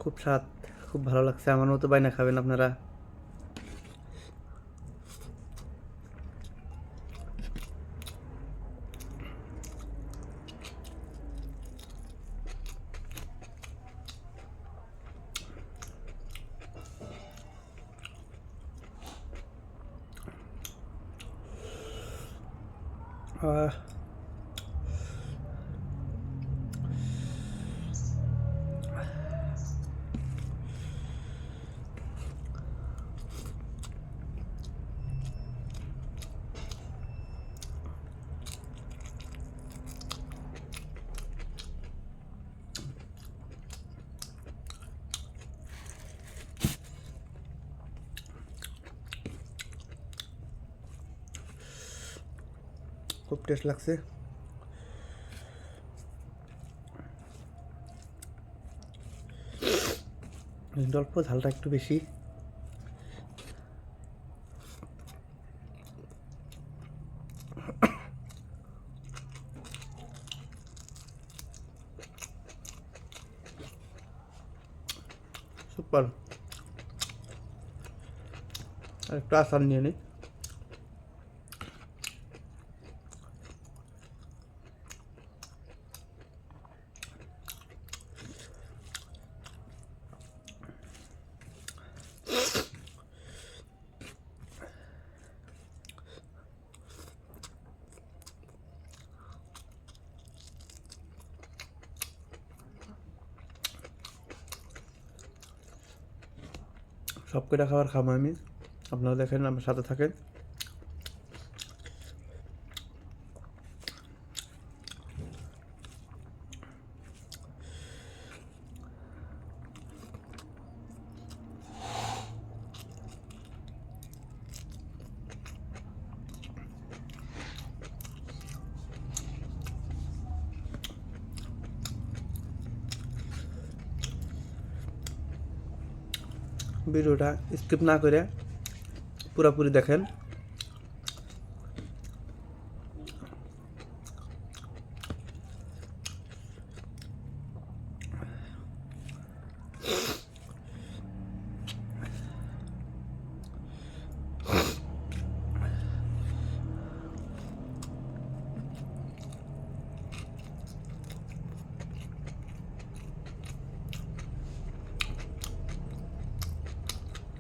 খুব স্বাদ, খুব ভালো লাগছে। আমার মতো বাইনা খাবেন আপনারা। আহ, খুব টেস্ট লাগছে। অল্প ঝালটা একটু বেশি। সুপার। আর একটু আচার নিয়ে নিই। সব কটা খাবার খাবো আমি, আপনারা দেখেন, আমার সাথে থাকেন। ভিডিওটা স্কিপ না করে পুরোপুরি দেখেন।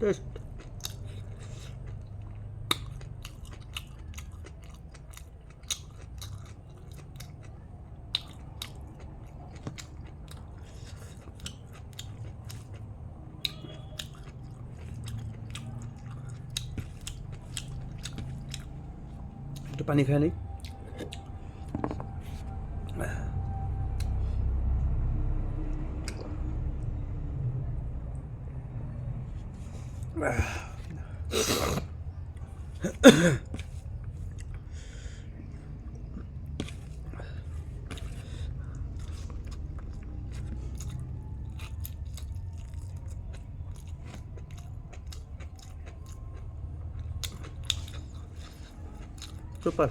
টেস্ট একটু পানি খায় নিই। সুপার।